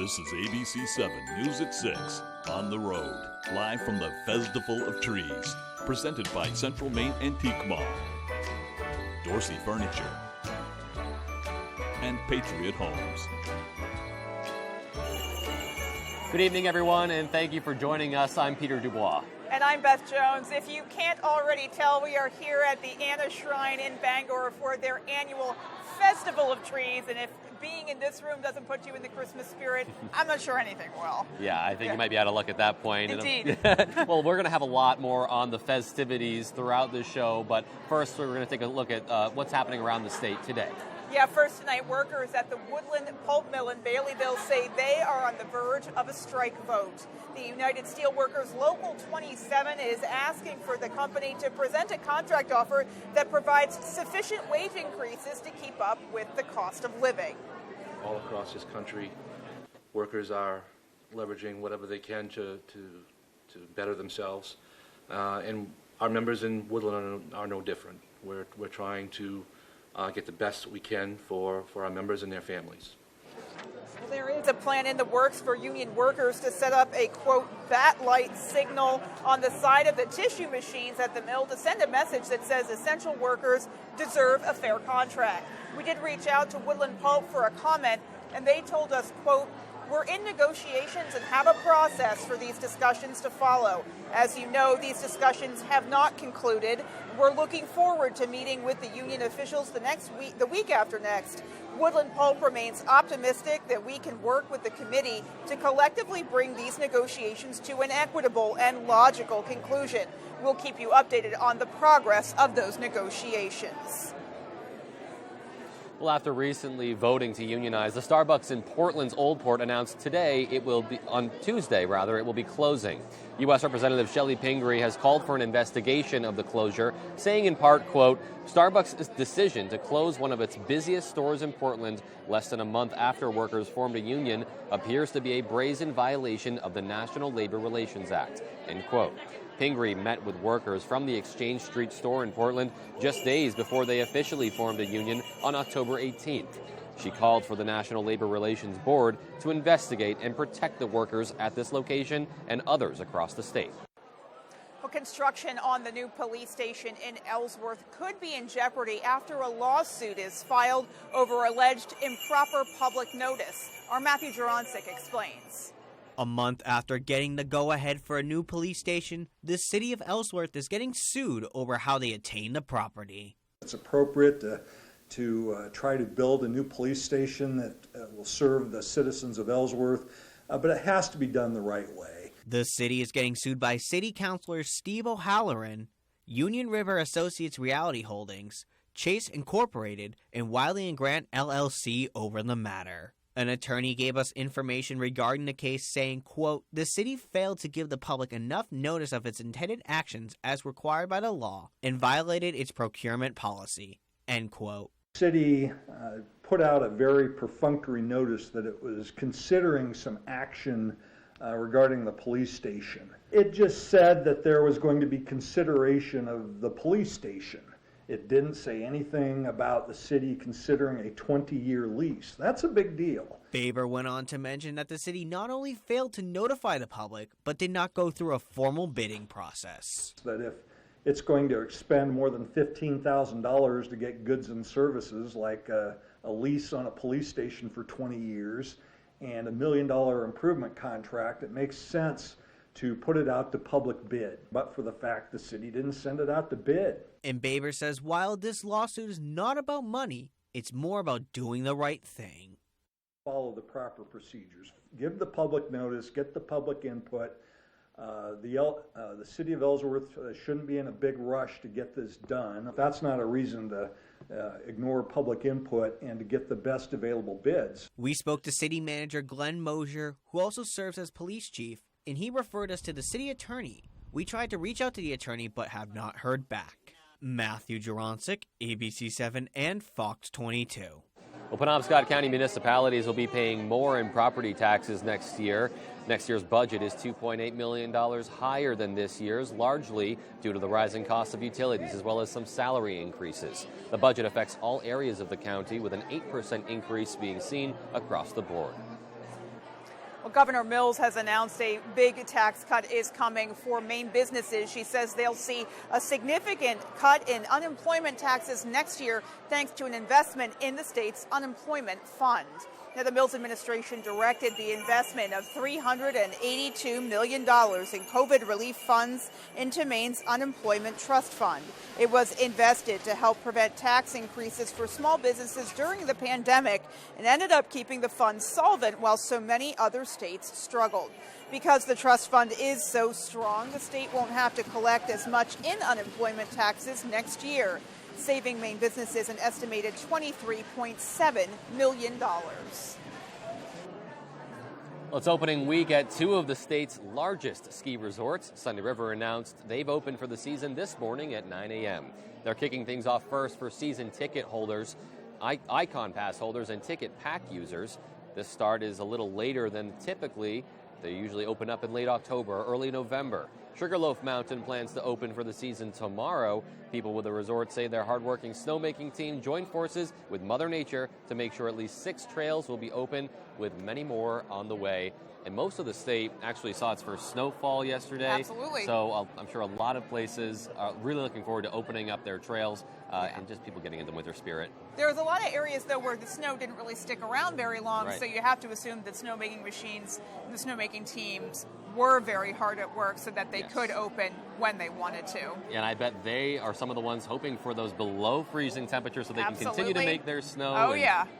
This is ABC7 News at 6, On the Road, live from the Festival of Trees, presented by Central Maine Antique Mall, Dorsey Furniture, and Patriot Homes. Good evening, everyone, and thank you for joining us. I'm Peter Dubois. And I'm Beth Jones. If you can't already tell, we are here at the Anna Shrine in Bangor for their annual Festival of Trees. And if being in this room doesn't put you in the Christmas spirit, I'm not sure anything will. Yeah, I think you might be out of luck at that point. Indeed. Well, we're going to have a lot more on the festivities throughout the show, but first we're going to take a look at what's happening around the state today. Yeah, first tonight, workers at the Woodland Pulp Mill in Baileyville say they are on the verge of a strike vote. The United Steelworkers Local 27 is asking for the company to present a contract offer that provides sufficient wage increases to keep up with the cost of living. All across this country, workers are leveraging whatever they can to better themselves. And our members in Woodland are no different. We're trying to get the best we can for our members and their families. Well, there is a plan in the works for union workers to set up a, quote, bat light signal on the side of the tissue machines at the mill to send a message that says essential workers deserve a fair contract. We did reach out to Woodland Pulp for a comment, and they told us, quote, we're in negotiations and have a process for these discussions to follow. As you know, these discussions have not concluded. We're looking forward to meeting with the union officials the week after next. Woodland Pulp remains optimistic that we can work with the committee to collectively bring these negotiations to an equitable and logical conclusion. We'll keep you updated on the progress of those negotiations. Well, after recently voting to unionize, the Starbucks in Portland's Old Port announced today it will be closing. U.S. Representative Shelley Pingree has called for an investigation of the closure, saying in part, quote, Starbucks' decision to close one of its busiest stores in Portland less than a month after workers formed a union appears to be a brazen violation of the National Labor Relations Act, end quote. Pingree met with workers from the Exchange Street store in Portland just days before they officially formed a union on October 18th. She called for the National Labor Relations Board to investigate and protect the workers at this location and others across the state. Well, construction on the new police station in Ellsworth could be in jeopardy after a lawsuit is filed over alleged improper public notice. Our Matthew Jurancic explains. A month after getting the go-ahead for a new police station, the city of Ellsworth is getting sued over how they attained the property. It's appropriate to try to build a new police station that will serve the citizens of Ellsworth, but it has to be done the right way. The city is getting sued by City Councilor Steve O'Halloran, Union River Associates Reality Holdings, Chase Incorporated, and Wiley & Grant LLC over the matter. An attorney gave us information regarding the case saying, quote, the city failed to give the public enough notice of its intended actions as required by the law and violated its procurement policy, end quote. The city put out a very perfunctory notice that it was considering some action regarding the police station. It just said that there was going to be consideration of the police station. It didn't say anything about the city considering a 20-year lease. That's a big deal. Faber went on to mention that the city not only failed to notify the public, but did not go through a formal bidding process. That if it's going to expend more than $15,000 to get goods and services like a lease on a police station for 20 years and $1 million improvement contract, it makes sense to put it out to public bid, but for the fact the city didn't send it out to bid. And Baber says while this lawsuit is not about money, it's more about doing the right thing. Follow the proper procedures. Give the public notice, get the public input. The city of Ellsworth shouldn't be in a big rush to get this done. That's not a reason to ignore public input and to get the best available bids. We spoke to city manager Glenn Mosier, who also serves as police chief, and he referred us to the city attorney. We tried to reach out to the attorney but have not heard back. Matthew Jurancic, ABC7 and Fox 22. Well, Penobscot County municipalities will be paying more in property taxes next year. Next year's budget is $2.8 million higher than this year's, largely due to the rising cost of utilities as well as some salary increases. The budget affects all areas of the county, with an 8% increase being seen across the board. Well, Governor Mills has announced a big tax cut is coming for Maine businesses. She says they'll see a significant cut in unemployment taxes next year thanks to an investment in the state's unemployment fund. Now, the Mills administration directed the investment of $382 million in COVID relief funds into Maine's unemployment trust fund. It was invested to help prevent tax increases for small businesses during the pandemic and ended up keeping the fund solvent while so many other states struggled. Because the trust fund is so strong, the state won't have to collect as much in unemployment taxes next year, saving Maine businesses an estimated $23.7 million. Well, it's opening week at two of the state's largest ski resorts. Sunday River announced they've opened for the season this morning at 9 a.m. They're kicking things off first for season ticket holders, Icon Pass holders, and ticket pack users. This start is a little later than typically. They usually open up in late October or early November. Sugarloaf Mountain plans to open for the season tomorrow. People with the resort say their hardworking snowmaking team joined forces with Mother Nature to make sure at least 6 trails will be open, with many more on the way. And most of the state actually saw its first snowfall yesterday. Absolutely. So I'm sure a lot of places are really looking forward to opening up their trails and just people getting into winter spirit. There's a lot of areas, though, where the snow didn't really stick around very long, Right. so you have to assume that snowmaking machines, the snowmaking teams, were very hard at work so that they could open when they wanted to. And I bet they are some of the ones hoping for those below freezing temperatures so they can continue to Absolutely. make their snow Oh,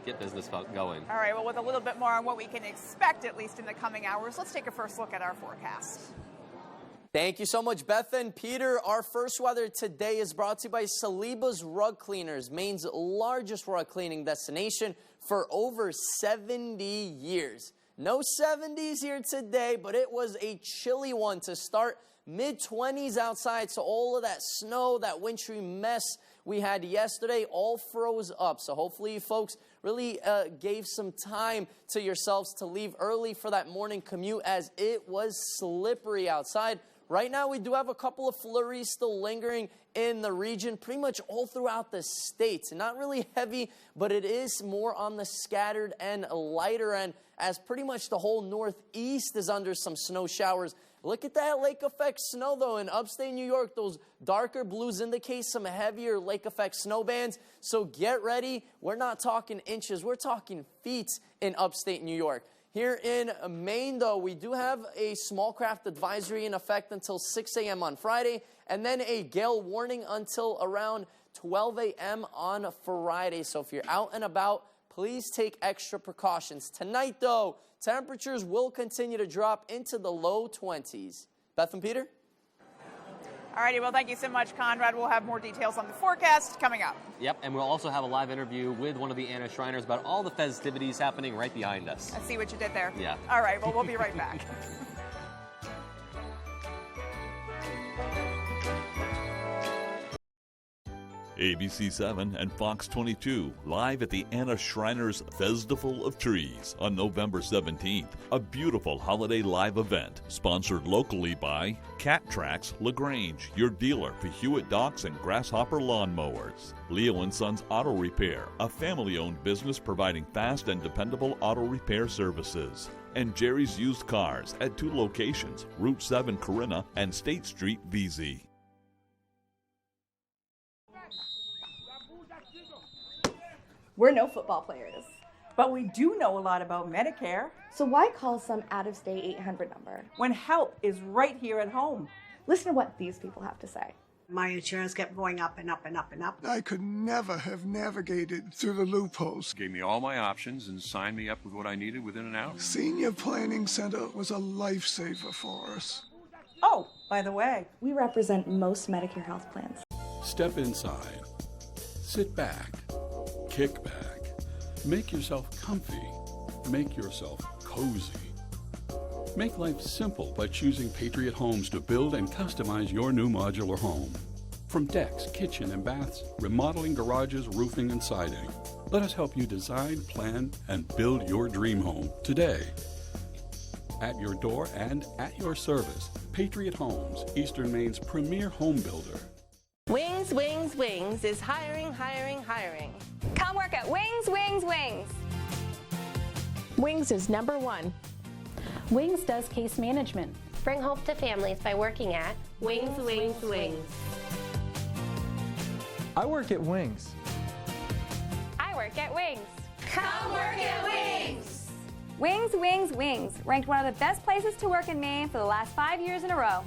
get business going. All right, well, with a little bit more on what we can expect, at least in the coming hours, let's take a first look at our forecast. Thank you so much, Beth and Peter. Our first weather today is brought to you by Saliba's Rug Cleaners, Maine's largest rug cleaning destination for over 70 years. No 70s here today, but it was a chilly one to start. Mid-20s outside, so all of that snow, that wintry mess we had yesterday all froze up. So hopefully you folks really gave some time to yourselves to leave early for that morning commute, as it was slippery outside. Right now, we do have a couple of flurries still lingering in the region, pretty much all throughout the state. Not really heavy, but it is more on the scattered and lighter end, as pretty much the whole northeast is under some snow showers. Look at that lake effect snow, though, in upstate New York. Those darker blues indicate some heavier lake effect snow bands. So get ready. We're not talking inches. We're talking feet in upstate New York. Here in Maine, though, we do have a small craft advisory in effect until 6 a.m. on Friday, and then a gale warning until around 12 a.m. on Friday. So if you're out and about, please take extra precautions. Tonight, though, temperatures will continue to drop into the low 20s. Beth and Peter? All righty, well, thank you so much, Conrad. We'll have more details on the forecast coming up. Yep, and we'll also have a live interview with one of the Anna Shriners about all the festivities happening right behind us. I see what you did there. Yeah. All right, well, we'll be right back. ABC 7 and Fox 22 live at the Anna Shriners Festival of Trees on November 17th. A beautiful holiday live event sponsored locally by Cat Tracks LaGrange, your dealer for Hewitt Docks and Grasshopper lawnmowers. Leo & Sons Auto Repair, a family-owned business providing fast and dependable auto repair services. And Jerry's Used Cars at 2 locations, Route 7 Corinna and State Street VZ. We're no football players, but we do know a lot about Medicare. So why call some out-of-state 800 number When help is right here at home. Listen to what these people have to say. My insurance kept going up and up and up and up. I could never have navigated through the loopholes. Gave me all my options and signed me up with what I needed within an hour. Senior Planning Center was a lifesaver for us. Oh, by the way, We represent most Medicare health plans. Step inside. Sit back. Kick back. Make yourself comfy. Make yourself cozy. Make life simple by choosing Patriot Homes to build and customize your new modular home. From decks, kitchen, and baths, remodeling garages, roofing, and siding. Let us help you design, plan, and build your dream home today. At your door and at your service, Patriot Homes, Eastern Maine's premier home builder. Wings, Wings, Wings is hiring, hiring, hiring. Come work at Wings, Wings, Wings. Wings is #1. Wings does case management. Bring hope to families by working at Wings, Wings, Wings. I work at Wings. I work at Wings. Come work at Wings! Wings, Wings, Wings, ranked one of the best places to work in Maine for the last 5 years in a row.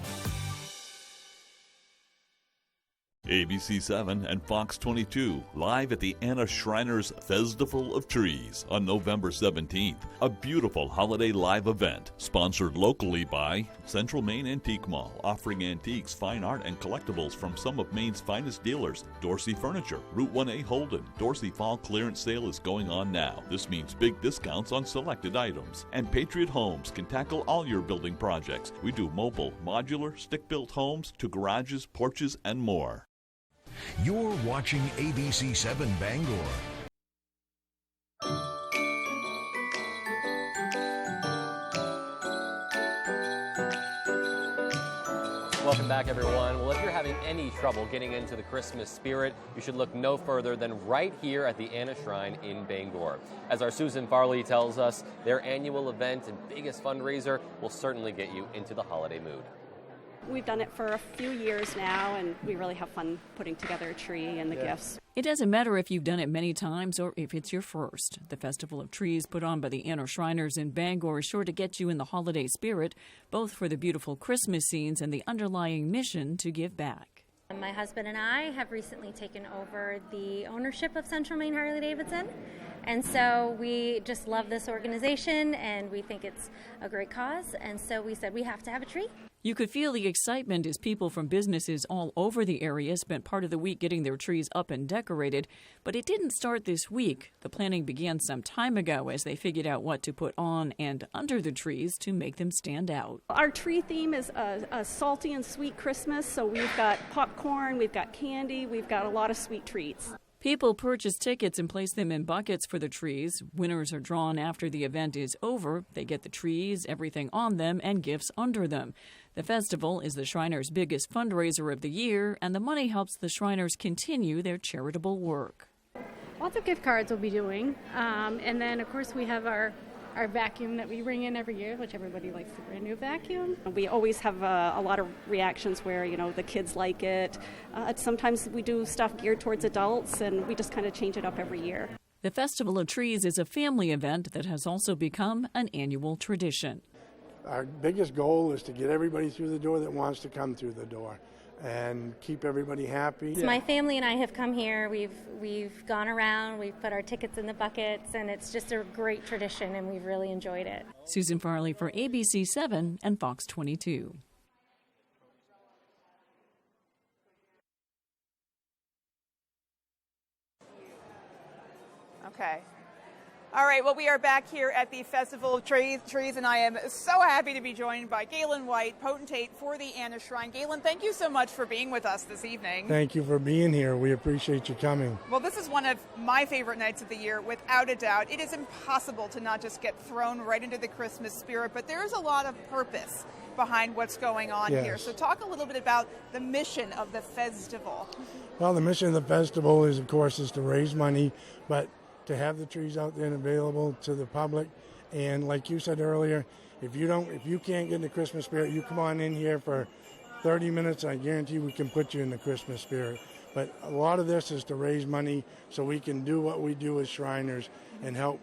ABC 7 and Fox 22, live at the Anna Schreiner's Festival of Trees on November 17th. A beautiful holiday live event, sponsored locally by Central Maine Antique Mall, offering antiques, fine art, and collectibles from some of Maine's finest dealers. Dorsey Furniture, Route 1A Holden. Dorsey Fall Clearance Sale is going on now. This means big discounts on selected items. And Patriot Homes can tackle all your building projects. We do mobile, modular, stick-built homes to garages, porches, and more. You're watching ABC 7 Bangor. Welcome back, everyone. Well, if you're having any trouble getting into the Christmas spirit, you should look no further than right here at the Anna Shrine in Bangor. As our Susan Farley tells us, their annual event and biggest fundraiser will certainly get you into the holiday mood. We've done it for a few years now, and we really have fun putting together a tree and the gifts. It doesn't matter if you've done it many times or if it's your first. The Festival of Trees put on by the Anna Shriners in Bangor is sure to get you in the holiday spirit, both for the beautiful Christmas scenes and the underlying mission to give back. My husband and I have recently taken over the ownership of Central Maine Harley-Davidson, and so we just love this organization and we think it's a great cause, and so we said we have to have a tree. You could feel the excitement as people from businesses all over the area spent part of the week getting their trees up and decorated. But it didn't start this week. The planning began some time ago as they figured out what to put on and under the trees to make them stand out. Our tree theme is a salty and sweet Christmas, so we've got popcorn, we've got candy, we've got a lot of sweet treats. People purchase tickets and place them in buckets for the trees. Winners are drawn after the event is over. They get the trees, everything on them, and gifts under them. The festival is the Shriners' biggest fundraiser of the year, and the money helps the Shriners continue their charitable work. Lots of gift cards we'll be doing, and then of course we have our vacuum that we bring in every year, which everybody likes the brand new vacuum. We always have a lot of reactions where, the kids like it. Sometimes we do stuff geared towards adults, and we just kind of change it up every year. The Festival of Trees is a family event that has also become an annual tradition. Our biggest goal is to get everybody through the door that wants to come through the door and keep everybody happy. So my family and I have come here. We've gone around, we've put our tickets in the buckets, and it's just a great tradition, and we've really enjoyed it. Susan Farley for ABC 7 and Fox 22. Okay. All right, well, we are back here at the Festival of Trees, and I am so happy to be joined by Galen White, potentate for the Anna Shrine. Galen, thank you so much for being with us this evening. Thank you for being here. We appreciate you coming. Well, this is one of my favorite nights of the year, without a doubt. It is impossible to not just get thrown right into the Christmas spirit, but there is a lot of purpose behind what's going on here. So talk a little bit about the mission of the festival. Well, the mission of the festival is, of course, to raise money, but to have the trees out there and available to the public. And like you said earlier, if you can't get in the Christmas spirit, you come on in here for 30 minutes, I guarantee we can put you in the Christmas spirit. But a lot of this is to raise money so we can do what we do as Shriners and help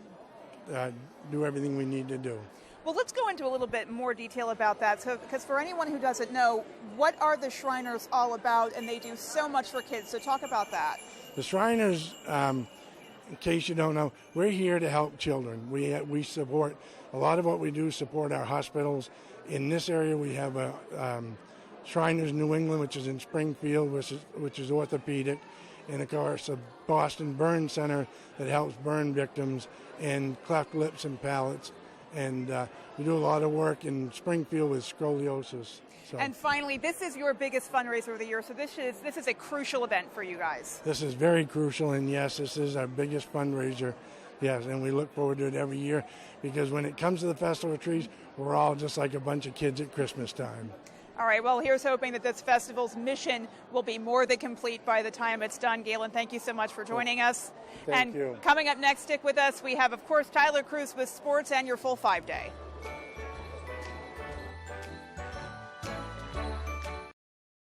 do everything we need to do. Well, let's go into a little bit more detail about that. So, because for anyone who doesn't know, what are the Shriners all about? And they do so much for kids. So talk about that. The Shriners, in case you don't know, we're here to help children. We support, a lot of what we do support our hospitals. In this area we have a Shriners New England, which is in Springfield, which is orthopedic, and of course a Boston Burn Center that helps burn victims and cleft lips and palates. And we do a lot of work in Springfield with scoliosis. So. And finally, this is your biggest fundraiser of the year, so this is a crucial event for you guys. This is very crucial, and yes, this is our biggest fundraiser. Yes, and we look forward to it every year because when it comes to the Festival of Trees, we're all just like a bunch of kids at Christmas time. All right, well, here's hoping that this festival's mission will be more than complete by the time it's done. Galen, thank you so much for joining us. Thank you. Coming up next, stick with us. We have, of course, Tyler Cruz with sports and your full 5-day.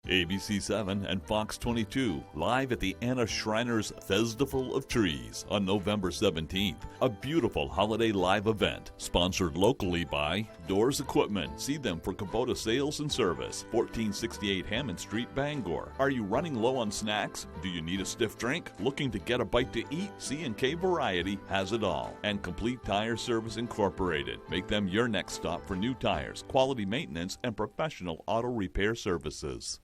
ABC 7 and Fox 22, live at the Anna Schreiner's Festival of Trees on November 17th. A beautiful holiday live event, sponsored locally by Doors Equipment. See them for Kubota sales and service. 1468 Hammond Street, Bangor. Are you running low on snacks? Do you need a stiff drink? Looking to get a bite to eat? C&K Variety has it all. And Complete Tire Service Incorporated. Make them your next stop for new tires, quality maintenance, and professional auto repair services.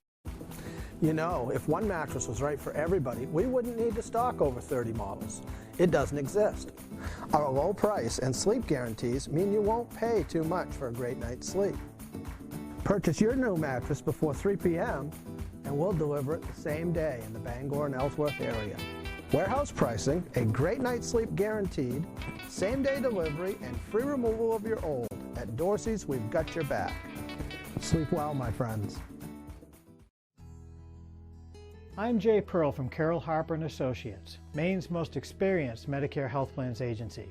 You know, if one mattress was right for everybody, we wouldn't need to stock over 30 models. It doesn't exist. Our low price and sleep guarantees mean you won't pay too much for a great night's sleep. Purchase your new mattress before 3 p.m. and we'll deliver it the same day in the Bangor and Ellsworth area. Warehouse pricing, a great night's sleep guaranteed, same-day delivery, and free removal of your old. At Dorsey's, we've got your back. Sleep well, my friends. I'm Jay Pearl from Carroll Harper & Associates, Maine's most experienced Medicare health plans agency.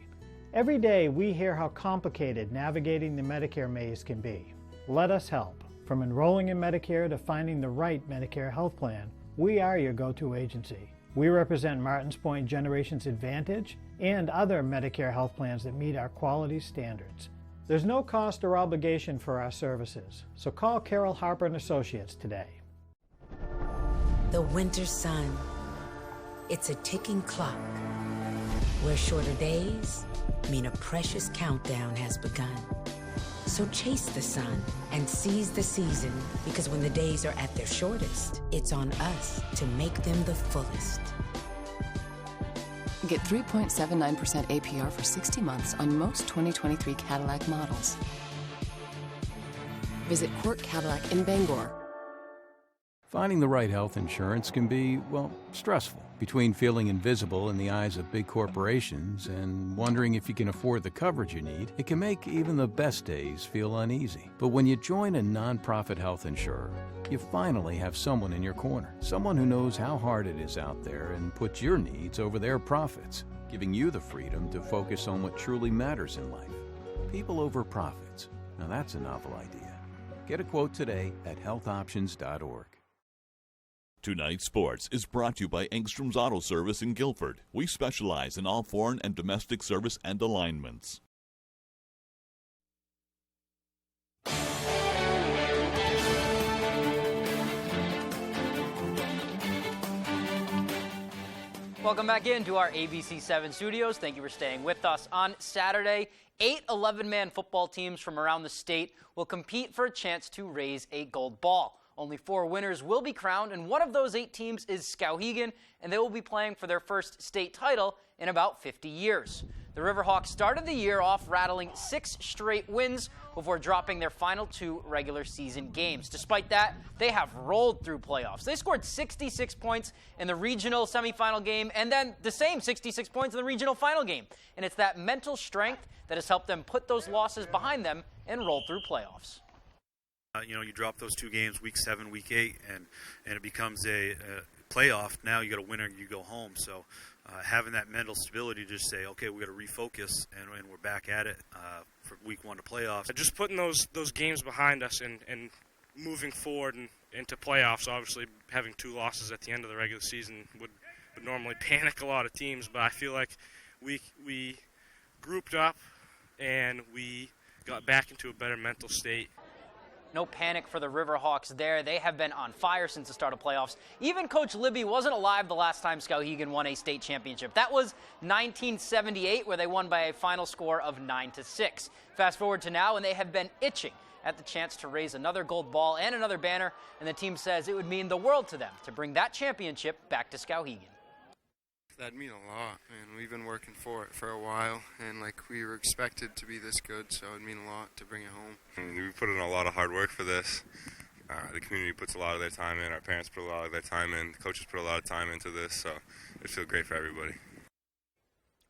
Every day we hear how complicated navigating the Medicare maze can be. Let us help. From enrolling in Medicare to finding the right Medicare health plan, we are your go-to agency. We represent Martins Point Generations Advantage and other Medicare health plans that meet our quality standards. There's no cost or obligation for our services, so call Carroll Harper & Associates today. The winter sun. It's a ticking clock, where shorter days mean a precious countdown has begun. So chase the sun and seize the season, because when the days are at their shortest, it's on us to make them the fullest. Get 3.79% APR for 60 months on most 2023 Cadillac models. Visit Court Cadillac in Bangor. Finding the right health insurance can be, well, stressful. Between feeling invisible in the eyes of big corporations and wondering if you can afford the coverage you need, it can make even the best days feel uneasy. But when you join a nonprofit health insurer, you finally have someone in your corner. Someone who knows how hard it is out there and puts your needs over their profits, giving you the freedom to focus on what truly matters in life. People over profits. Now that's a novel idea. Get a quote today at healthoptions.org. Tonight's Sports is brought to you by Engstrom's Auto Service in Guilford. We specialize in all foreign and domestic service and alignments. Welcome back into our ABC 7 studios. Thank you for staying with us. On Saturday, 8 11-man football teams from around the state will compete for a chance to raise a gold ball. Only 4 winners will be crowned, and one of those 8 teams is Skowhegan, and they will be playing for their first state title in about 50 years. The Riverhawks started the year off rattling 6 straight wins before dropping their final 2 regular season games. Despite that, they have rolled through playoffs. They scored 66 points in the regional semifinal game, and then the same 66 points in the regional final game. And it's that mental strength that has helped them put those losses behind them and roll through playoffs. You drop those 2 games, week 7, week 8, and it becomes a playoff. Now you got a winner, you go home. So having that mental stability to just say, okay, we got to refocus, and we're back at it for week 1 to playoffs. Just putting those games behind us and moving forward and into playoffs. Obviously, having 2 losses at the end of the regular season would normally panic a lot of teams, but I feel like we grouped up and we got back into a better mental state. No panic for the Riverhawks there. They have been on fire since the start of playoffs. Even Coach Libby wasn't alive the last time Skowhegan won a state championship. That was 1978, where they won by a final score of 9-6. Fast forward to now, and they have been itching at the chance to raise another gold ball and another banner, and the team says it would mean the world to them to bring that championship back to Skowhegan. That'd mean a lot, and we've been working for it for a while, and we were expected to be this good, so it'd mean a lot to bring it home. We put in a lot of hard work for this. The community puts a lot of their time in, our parents put a lot of their time in, the coaches put a lot of time into this, so it feels great for everybody.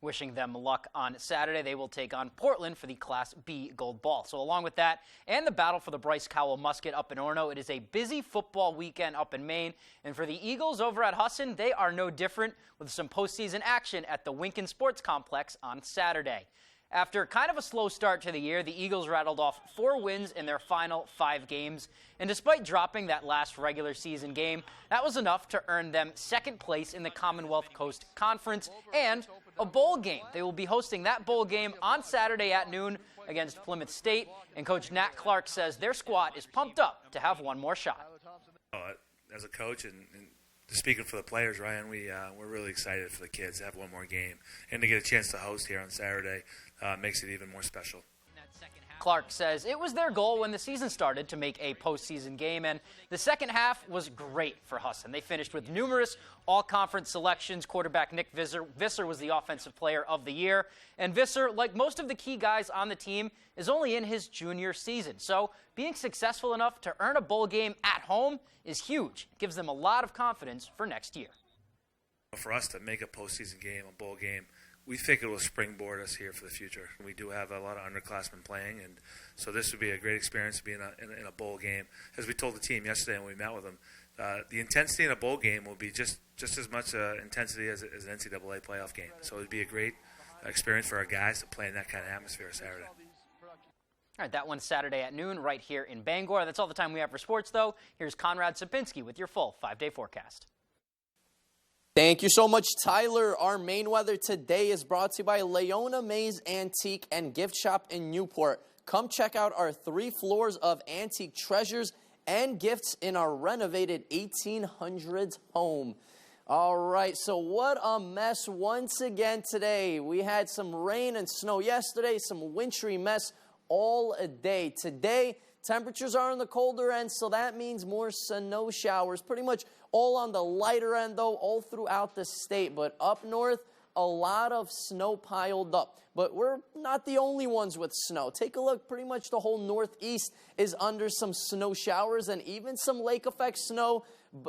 Wishing them luck on Saturday. They will take on Portland for the Class B gold ball. So along with that and the battle for the Bryce Cowell Musket up in Orono, it is a busy football weekend up in Maine. And for the Eagles over at Husson, they are no different with some postseason action at the Winkin Sports Complex on Saturday. After kind of a slow start to the year, the Eagles rattled off 4 wins in their final 5 games. And despite dropping that last regular season game, that was enough to earn them second place in the Commonwealth Coast Conference and a bowl game. They will be hosting that bowl game on Saturday at noon against Plymouth State. And Coach Nat Clark says their squad is pumped up to have one more shot. As a coach and speaking for the players, Ryan, we're really excited for the kids to have one more game. And to get a chance to host here on Saturday makes it even more special. Clark says it was their goal when the season started to make a postseason game, and the second half was great for Husson. They finished with numerous all-conference selections. Quarterback Nick Visser was the offensive player of the year, and Visser, like most of the key guys on the team, is only in his junior season. So being successful enough to earn a bowl game at home is huge. It gives them a lot of confidence for next year. For us to make a postseason game, a bowl game, we think it will springboard us here for the future. We do have a lot of underclassmen playing, and so this would be a great experience to be in a bowl game. As we told the team yesterday when we met with them, the intensity in a bowl game will be just as much intensity as an NCAA playoff game. So it would be a great experience for our guys to play in that kind of atmosphere Saturday. All right, that one's Saturday at noon right here in Bangor. That's all the time we have for sports, though. Here's Conrad Sapinski with your full 5-day forecast. Thank you so much, Tyler. Our main weather today is brought to you by Leona Mays Antique and Gift Shop in Newport. Come check out our 3 floors of antique treasures and gifts in our renovated 1800s home. All right, so what a mess once again today. We had some rain and snow yesterday, some wintry mess all day. Today, temperatures are on the colder end, so that means more snow showers. Pretty much all on the lighter end, though, all throughout the state. But up north, a lot of snow piled up. But we're not the only ones with snow. Take a look. Pretty much the whole northeast is under some snow showers and even some lake effect snow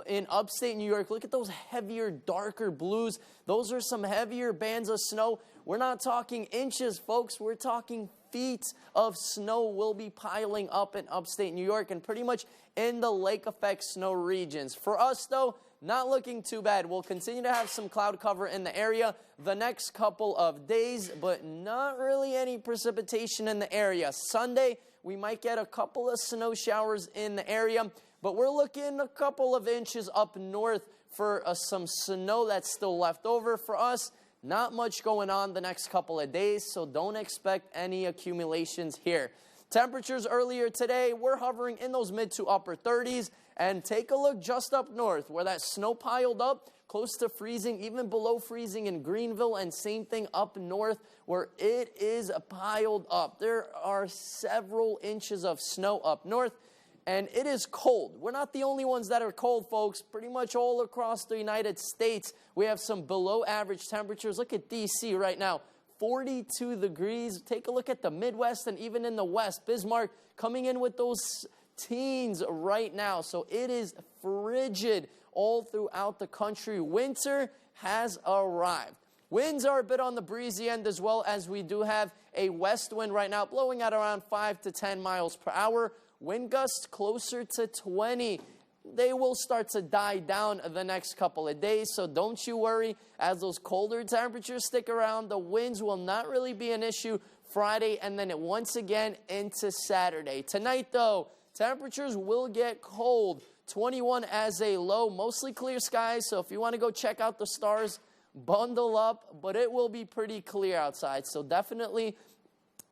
in upstate New York. Look at those heavier, darker blues. Those are some heavier bands of snow. We're not talking inches, folks. We're talking feet of snow will be piling up in upstate New York and pretty much in the lake effect snow regions. For us, though, not looking too bad. We'll continue to have some cloud cover in the area the next couple of days, but not really any precipitation in the area. Sunday, we might get a couple of snow showers in the area, but we're looking a couple of inches up north for some snow that's still left over for us. Not much going on the next couple of days, so don't expect any accumulations here. Temperatures earlier today, we're hovering in those mid to upper 30s. And take a look just up north where that snow piled up, close to freezing, even below freezing in Greenville, and same thing up north where it is piled up. There are several inches of snow up north, and it is cold. We're not the only ones that are cold, folks. Pretty much all across the United States, we have some below average temperatures. Look at D.C. right now, 42 degrees. Take a look at the Midwest and even in the West. Bismarck coming in with those teens right now. So it is frigid all throughout the country. Winter has arrived. Winds are a bit on the breezy end as well, as we do have a west wind right now blowing at around 5 to 10 miles per hour. Wind gusts closer to 20. They will start to die down the next couple of days, so don't you worry. As those colder temperatures stick around, the winds will not really be an issue Friday and then once again into Saturday. Tonight, though, temperatures will get cold. 21 as a low, mostly clear skies, so if you want to go check out the stars, bundle up, but it will be pretty clear outside. So definitely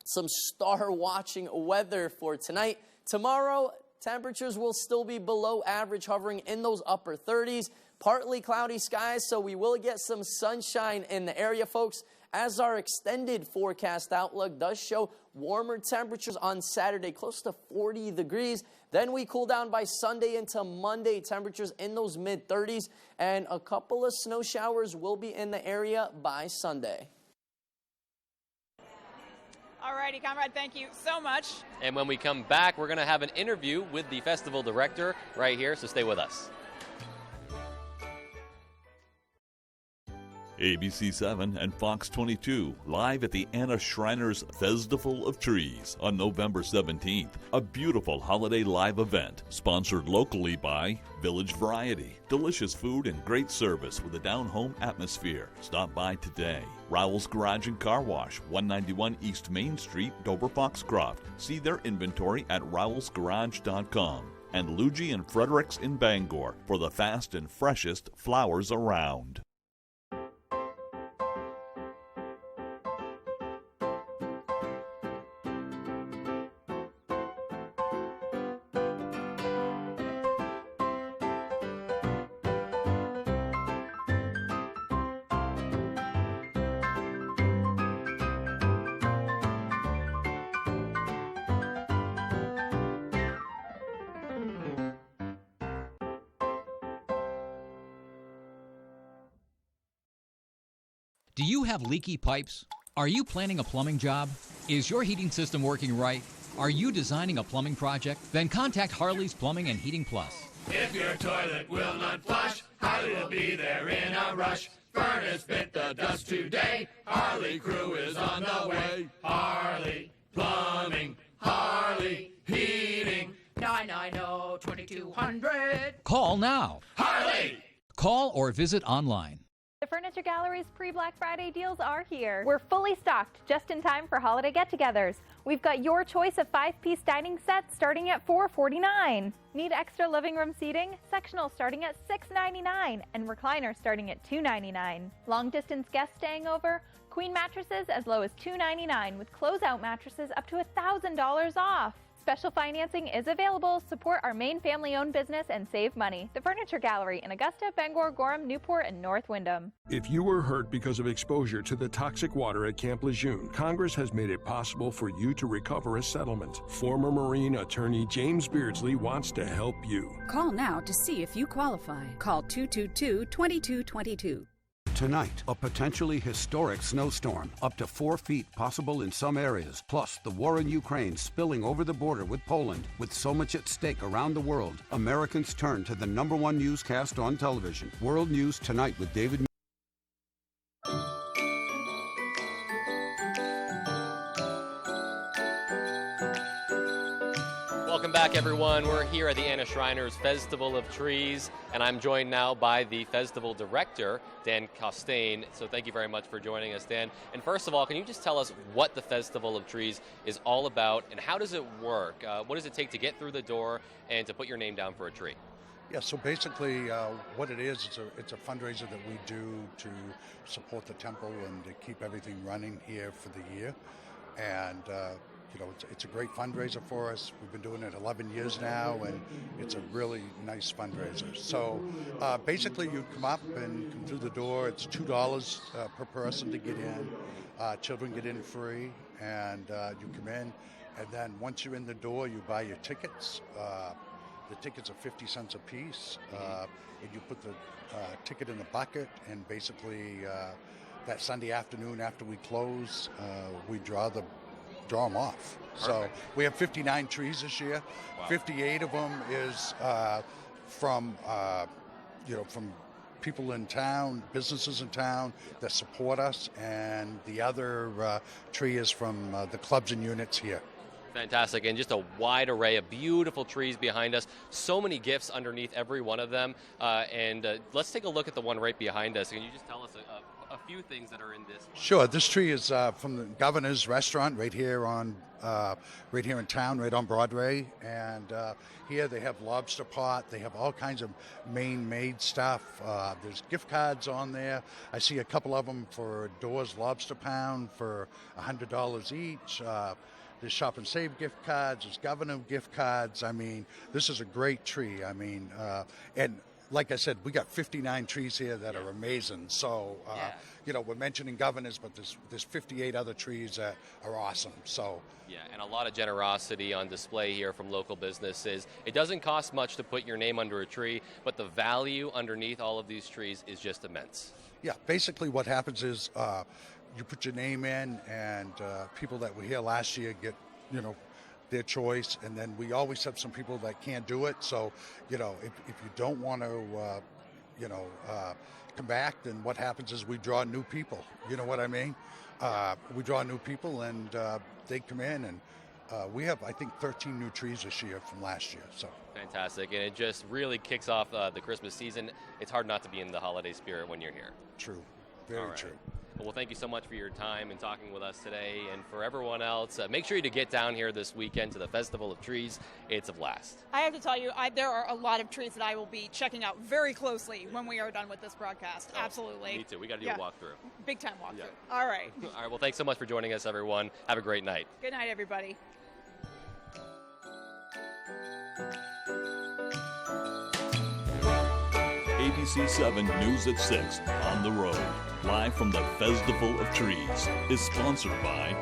some star watching weather for tonight. Tomorrow, temperatures will still be below average, hovering in those upper 30s. Partly cloudy skies, so we will get some sunshine in the area, folks, as our extended forecast outlook does show warmer temperatures on Saturday, close to 40 degrees. Then we cool down by Sunday into Monday, temperatures in those mid-30s, and a couple of snow showers will be in the area by Sunday. All righty, Conrad, thank you so much. And when we come back, we're going to have an interview with the festival director right here, so stay with us. ABC 7 and Fox 22, live at the Anna Schreiner's Festival of Trees on November 17th. A beautiful holiday live event, sponsored locally by Village Variety. Delicious food and great service with a down-home atmosphere. Stop by today. Rowell's Garage and Car Wash, 191 East Main Street, Dover Foxcroft. See their inventory at rowellsgarage.com. And Luigi and Fredericks in Bangor for the fast and freshest flowers around. Do you have leaky pipes? Are you planning a plumbing job? Is your heating system working right? Are you designing a plumbing project? Then contact Harley's Plumbing and Heating Plus. If your toilet will not flush, Harley will be there in a rush. Furnace bit the dust today. Harley crew is on the way. Harley Plumbing, Harley Heating. 990-2200. Call now. Harley! Call or visit online. The Furniture Gallery's pre-Black Friday deals are here. We're fully stocked just in time for holiday get-togethers. We've got your choice of 5-piece dining sets starting at $449. Need extra living room seating? Sectional starting at $699 and recliner starting at $299. Long-distance guests staying over? Queen mattresses as low as $299 with closeout mattresses up to $1,000 off. Special financing is available. Support our main family-owned business and save money. The Furniture Gallery in Augusta, Bangor, Gorham, Newport, and North Windham. If you were hurt because of exposure to the toxic water at Camp Lejeune, Congress has made it possible for you to recover a settlement. Former Marine attorney James Beardsley wants to help you. Call now to see if you qualify. Call 222-2222. Tonight, a potentially historic snowstorm, up to 4 feet possible in some areas, plus the war in Ukraine spilling over the border with Poland. With so much at stake around the world, Americans turn to the #1 newscast on television. World News Tonight with David. Welcome back, everyone. We're here at the Anna Schreiner's Festival of Trees, and I'm joined now by the festival director, Dan Costain. So thank you very much for joining us, Dan. And first of all, can you just tell us what the Festival of Trees is all about, and how does it work? What does it take to get through the door and to put your name down for a tree? Yeah, so basically what it is, it's a fundraiser that we do to support the temple and to keep everything running here for the year. And it's a great fundraiser for us. We've been doing it 11 years now, and it's a really nice fundraiser. So basically you come up and come through the door. It's $2 per person to get in. Children get in free, and you come in. And then once you're in the door, you buy your tickets. The tickets are 50 cents a piece. And you put the ticket in the bucket, and basically that Sunday afternoon after we close, we draw them off. Perfect. So we have 59 trees this year. Wow. 58 of them is from people in town, businesses in town that support us, and the other tree is from the clubs and units here. Fantastic, and just a wide array of beautiful trees behind us. So many gifts underneath every one of them. And let's take a look at the one right behind us. Can you just tell us a few things that are in this? Sure. This tree is from the Governor's Restaurant right here in town, right on Broadway. And here they have lobster pot. They have all kinds of Maine-made stuff. There's gift cards on there. I see a couple of them for Doors Lobster Pound for $100 each. There's Shop and Save gift cards. There's Governor gift cards. I mean, this is a great tree. I mean, and like I said, we got 59 trees here that are amazing. So, we're mentioning Governors, but there's 58 other trees that are awesome. So. Yeah, and a lot of generosity on display here from local businesses. It doesn't cost much to put your name under a tree, but the value underneath all of these trees is just immense. Yeah, basically what happens is you put your name in, and people that were here last year get, their choice, and then we always have some people that can't do it. So, if you don't want to, come back, then what happens is we draw new people. You know what I mean? We draw new people, and they come in, and we have, I think, 13 new trees this year from last year. So Fantastic, and it just really kicks off the Christmas season. It's hard not to be in the holiday spirit when you're here. True, very true. Well, thank you so much for your time and talking with us today. And for everyone else, make sure you get down here this weekend to the Festival of Trees. It's a blast. I have to tell you, there are a lot of trees that I will be checking out very closely when we are done with this broadcast. Absolutely. Me too. We got to do a walkthrough. Big time walkthrough. All right. All right. Well, thanks so much for joining us, everyone. Have a great night. Good night, everybody. ABC 7 News at 6 on the road, live from the Festival of Trees, is sponsored by